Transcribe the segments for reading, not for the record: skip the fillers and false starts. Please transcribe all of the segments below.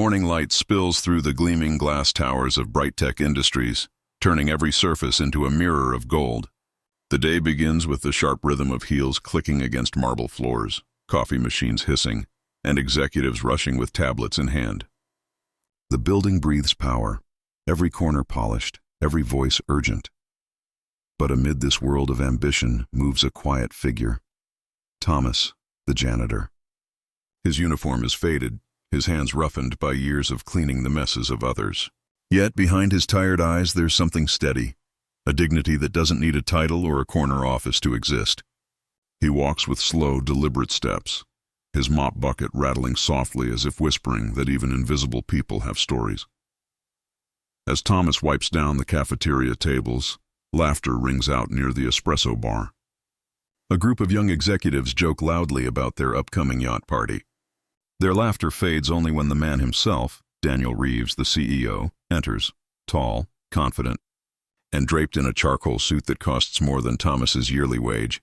morning light spills through the gleaming glass towers of Bright Tech Industries, turning every surface into a mirror of gold. The day begins with the sharp rhythm of heels clicking against marble floors, coffee machines hissing, and executives rushing with tablets in hand. The building breathes power, every corner polished, every voice urgent. But amid this world of ambition moves a quiet figure. Thomas, the janitor. His uniform is faded, his hands roughened by years of cleaning the messes of others. Yet behind his tired eyes there's something steady, a dignity that doesn't need a title or a corner office to exist. He walks with slow, deliberate steps, his mop bucket rattling softly as if whispering that even invisible people have stories. As Thomas wipes down the cafeteria tables, laughter rings out near the espresso bar. A group of young executives joke loudly about their upcoming yacht party. Their laughter fades only when the man himself, Daniel Reeves, the CEO, enters, tall, confident, and draped in a charcoal suit that costs more than Thomas's yearly wage.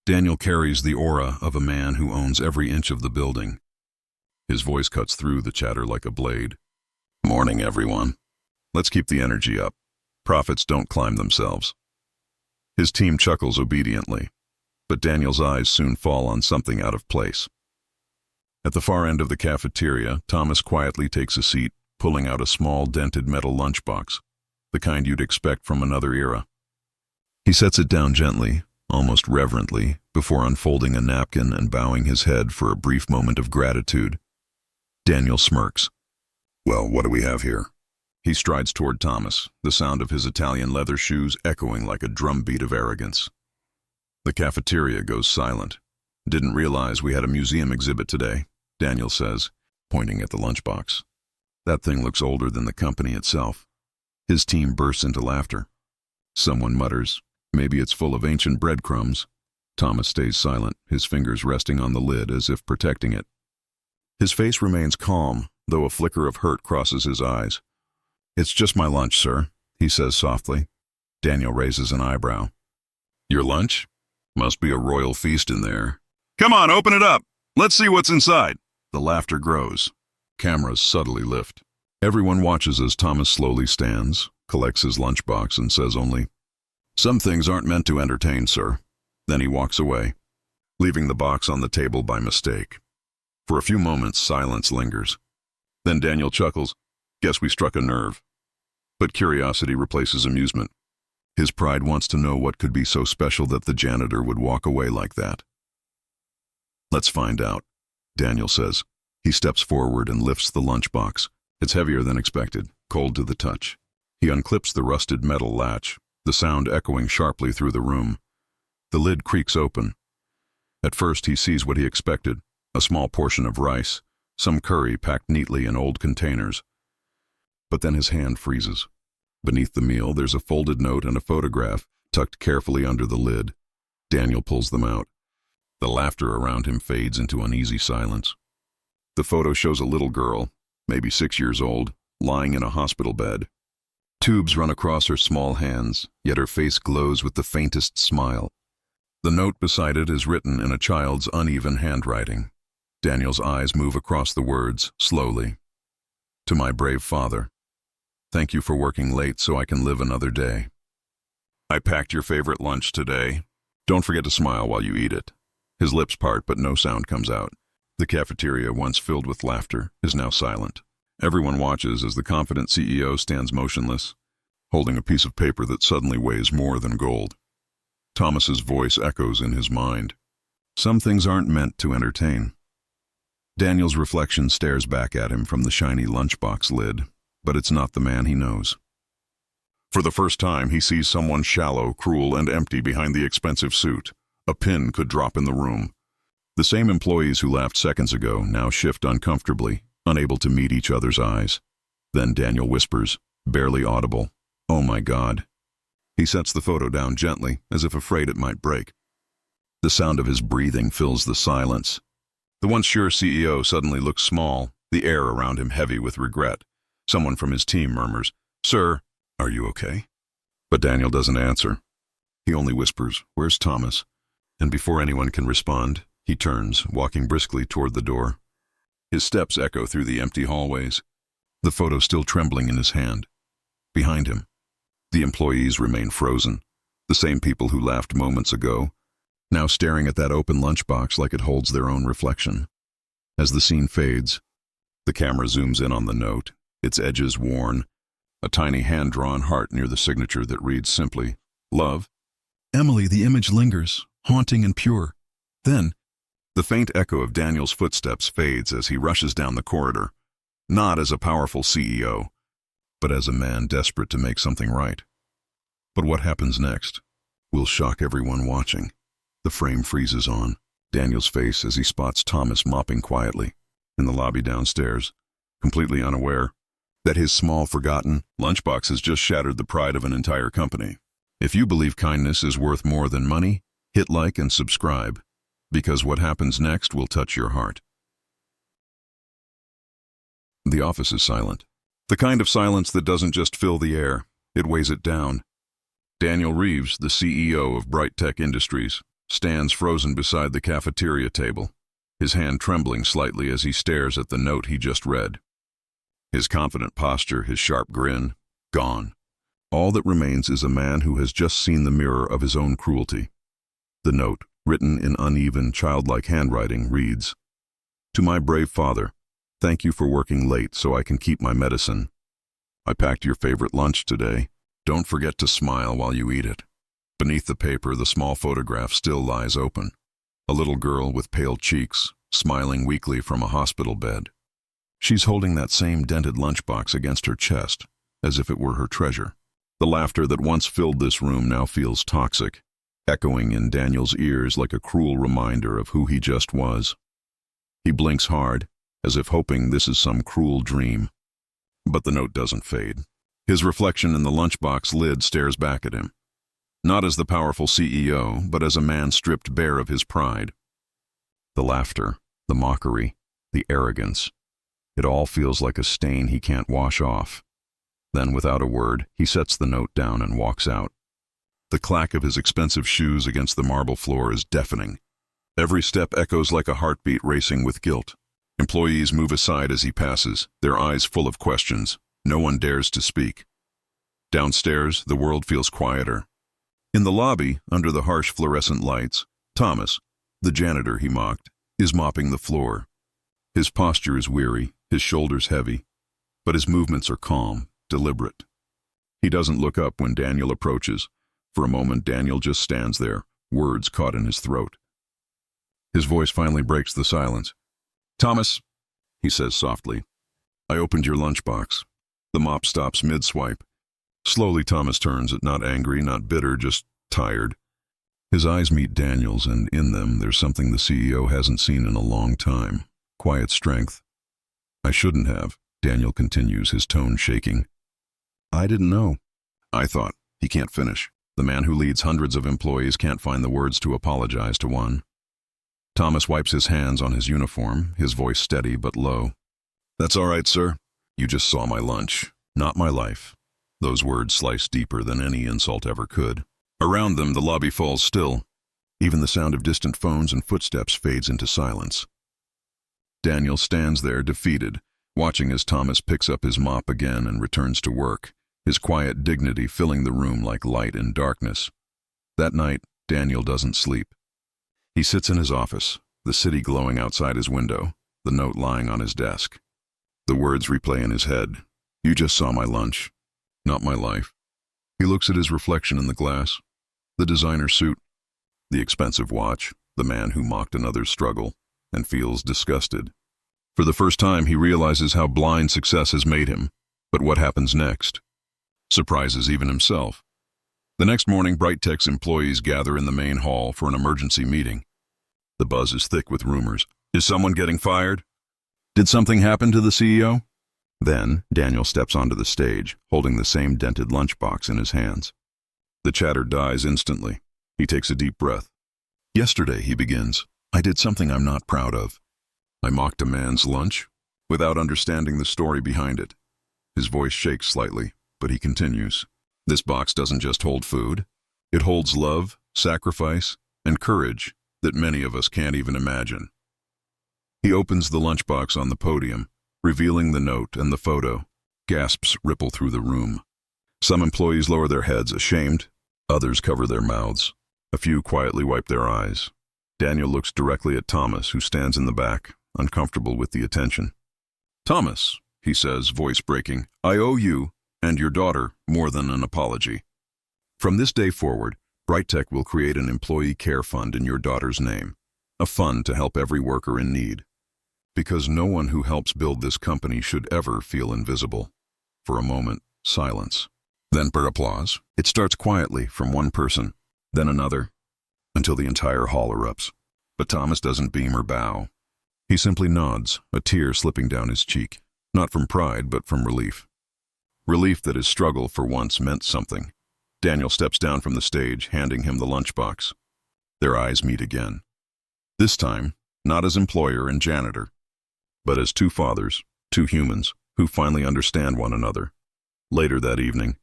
Daniel carries the aura of a man who owns every inch of the building. His voice cuts through the chatter like a blade. "Morning, everyone. Let's keep the energy up. Profits don't climb themselves." His team chuckles obediently, but Daniel's eyes soon fall on something out of place. At the far end of the cafeteria, Thomas quietly takes a seat, pulling out a small, dented metal lunchbox, the kind you'd expect from another era. He sets it down gently, almost reverently, before unfolding a napkin and bowing his head for a brief moment of gratitude. Daniel smirks. "Well, what do we have here?" He strides toward Thomas, the sound of his Italian leather shoes echoing like a drumbeat of arrogance. The cafeteria goes silent. "Didn't realize we had a museum exhibit today," Daniel says, pointing at the lunchbox. "That thing looks older than the company itself." His team bursts into laughter. Someone mutters, "Maybe it's full of ancient breadcrumbs." Thomas stays silent, his fingers resting on the lid as if protecting it. His face remains calm, though a flicker of hurt crosses his eyes. "It's just my lunch, sir," he says softly. Daniel raises an eyebrow. "Your lunch? Must be a royal feast in there." "Come on, open it up. Let's see what's inside." The laughter grows. Cameras subtly lift. Everyone watches as Thomas slowly stands, collects his lunchbox, and says only, "Some things aren't meant to entertain, sir." Then he walks away, leaving the box on the table by mistake. For a few moments, silence lingers. Then Daniel chuckles. "Guess we struck a nerve." But curiosity replaces amusement. His pride wants to know what could be so special that the janitor would walk away like that. "Let's find out," Daniel says. He steps forward and lifts the lunchbox. It's heavier than expected, cold to the touch. He unclips the rusted metal latch, the sound echoing sharply through the room. The lid creaks open. At first he sees what he expected, a small portion of rice, some curry packed neatly in old containers. But then his hand freezes. Beneath the meal, there's a folded note and a photograph, tucked carefully under the lid. Daniel pulls them out. The laughter around him fades into uneasy silence. The photo shows a little girl, maybe 6 years old, lying in a hospital bed. Tubes run across her small hands, yet her face glows with the faintest smile. The note beside it is written in a child's uneven handwriting. Daniel's eyes move across the words, slowly. "To my brave father. Thank you for working late so I can live another day. I packed your favorite lunch today. Don't forget to smile while you eat it." His lips part, but no sound comes out. The cafeteria, once filled with laughter, is now silent. Everyone watches as the confident CEO stands motionless, holding a piece of paper that suddenly weighs more than gold. Thomas's voice echoes in his mind. "Some things aren't meant to entertain." Daniel's reflection stares back at him from the shiny lunchbox lid, but it's not the man he knows. For the first time, he sees someone shallow, cruel, and empty behind the expensive suit. A pin could drop in the room. The same employees who laughed seconds ago now shift uncomfortably, unable to meet each other's eyes. Then Daniel whispers, barely audible, "Oh my God." He sets the photo down gently, as if afraid it might break. The sound of his breathing fills the silence. The once sure CEO suddenly looks small, the air around him heavy with regret. Someone from his team murmurs, "Sir, are you okay?" But Daniel doesn't answer. He only whispers, "Where's Thomas?" And before anyone can respond, he turns, walking briskly toward the door. His steps echo through the empty hallways, the photo still trembling in his hand. Behind him, the employees remain frozen, the same people who laughed moments ago, now staring at that open lunchbox like it holds their own reflection. As the scene fades, the camera zooms in on the note, its edges worn, a tiny hand-drawn heart near the signature that reads simply, "Love." Emily, the image lingers, haunting and pure. Then, the faint echo of Daniel's footsteps fades as he rushes down the corridor, not as a powerful CEO, but as a man desperate to make something right. But what happens next will shock everyone watching. The frame freezes on Daniel's face as he spots Thomas mopping quietly in the lobby downstairs, completely unaware that his small, forgotten lunchbox has just shattered the pride of an entire company. If you believe kindness is worth more than money, hit like and subscribe, because what happens next will touch your heart. The office is silent. The kind of silence that doesn't just fill the air, it weighs it down. Daniel Reeves, the CEO of Bright Tech Industries, stands frozen beside the cafeteria table, his hand trembling slightly as he stares at the note he just read. His confident posture, his sharp grin, gone. All that remains is a man who has just seen the mirror of his own cruelty. The note, written in uneven, childlike handwriting, reads, "To my brave father, thank you for working late so I can keep my medicine. I packed your favorite lunch today. Don't forget to smile while you eat it." Beneath the paper, the small photograph still lies open. A little girl with pale cheeks, smiling weakly from a hospital bed. She's holding that same dented lunchbox against her chest, as if it were her treasure. The laughter that once filled this room now feels toxic, echoing in Daniel's ears like a cruel reminder of who he just was. He blinks hard, as if hoping this is some cruel dream. But the note doesn't fade. His reflection in the lunchbox lid stares back at him. Not as the powerful CEO, but as a man stripped bare of his pride. The laughter, the mockery, the arrogance. It all feels like a stain he can't wash off. Then, without a word, he sets the note down and walks out. The clack of his expensive shoes against the marble floor is deafening. Every step echoes like a heartbeat racing with guilt. Employees move aside as he passes, their eyes full of questions. No one dares to speak. Downstairs, the world feels quieter. In the lobby, under the harsh fluorescent lights, Thomas, the janitor he mocked, is mopping the floor. His posture is weary, his shoulders heavy, but his movements are calm, deliberate. He doesn't look up when Daniel approaches. For a moment, Daniel just stands there, words caught in his throat. His voice finally breaks the silence. "Thomas," he says softly, "I opened your lunchbox." The mop stops mid-swipe. Slowly, Thomas turns it, not angry, not bitter, just tired. His eyes meet Daniel's, and in them there's something the CEO hasn't seen in a long time. Quiet strength. "I shouldn't have," Daniel continues, his tone shaking. "I didn't know. I thought." He can't finish. The man who leads hundreds of employees can't find the words to apologize to one. Thomas wipes his hands on his uniform, his voice steady but low. "That's all right, sir. You just saw my lunch, not my life." Those words slice deeper than any insult ever could. Around them, the lobby falls still. Even the sound of distant phones and footsteps fades into silence. Daniel stands there, defeated, watching as Thomas picks up his mop again and returns to work, his quiet dignity filling the room like light in darkness. That night, Daniel doesn't sleep. He sits in his office, the city glowing outside his window, the note lying on his desk. The words replay in his head. "You just saw my lunch, not my life." He looks at his reflection in the glass, the designer suit, the expensive watch, the man who mocked another's struggle, and feels disgusted. For the first time, he realizes how blind success has made him. But what happens next surprises even himself. The next morning, Bright Tech's employees gather in the main hall for an emergency meeting. The buzz is thick with rumors. Is someone getting fired? Did something happen to the CEO? Then, Daniel steps onto the stage, holding the same dented lunchbox in his hands. The chatter dies instantly. He takes a deep breath. "Yesterday," he begins, "I did something I'm not proud of. I mocked a man's lunch, without understanding the story behind it." His voice shakes slightly, but he continues. "This box doesn't just hold food. It holds love, sacrifice, and courage that many of us can't even imagine." He opens the lunchbox on the podium, revealing the note and the photo. Gasps ripple through the room. Some employees lower their heads, ashamed. Others cover their mouths. A few quietly wipe their eyes. Daniel looks directly at Thomas, who stands in the back, uncomfortable with the attention. "Thomas," he says, voice breaking, "I owe you and your daughter more than an apology. From this day forward, Brightech will create an employee care fund in your daughter's name, a fund to help every worker in need. Because no one who helps build this company should ever feel invisible." For a moment, silence. Then per applause. It starts quietly from one person, then another, until the entire hall erupts. But Thomas doesn't beam or bow. He simply nods, a tear slipping down his cheek, not from pride, but from relief. Relief that his struggle for once meant something. Daniel steps down from the stage, handing him the lunchbox. Their eyes meet again. This time, not as employer and janitor, but as two fathers, two humans, who finally understand one another. Later that evening,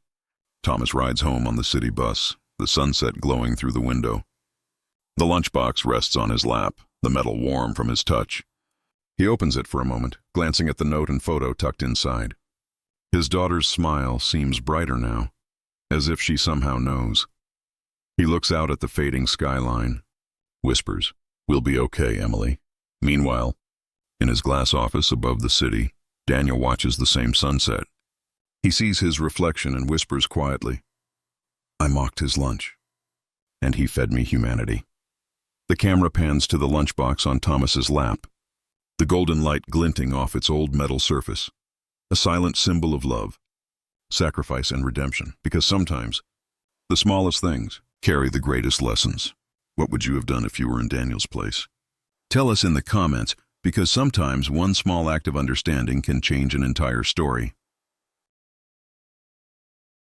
Thomas rides home on the city bus, the sunset glowing through the window. The lunchbox rests on his lap, the metal warm from his touch. He opens it for a moment, glancing at the note and photo tucked inside. His daughter's smile seems brighter now, as if she somehow knows. He looks out at the fading skyline, whispers, "We'll be okay, Emily." Meanwhile, in his glass office above the city, Daniel watches the same sunset. He sees his reflection and whispers quietly, "I mocked his lunch, and he fed me humanity." The camera pans to the lunchbox on Thomas's lap, the golden light glinting off its old metal surface, a silent symbol of love, sacrifice, and redemption, because sometimes the smallest things carry the greatest lessons. What would you have done if you were in Daniel's place? Tell us in the comments, because sometimes one small act of understanding can change an entire story.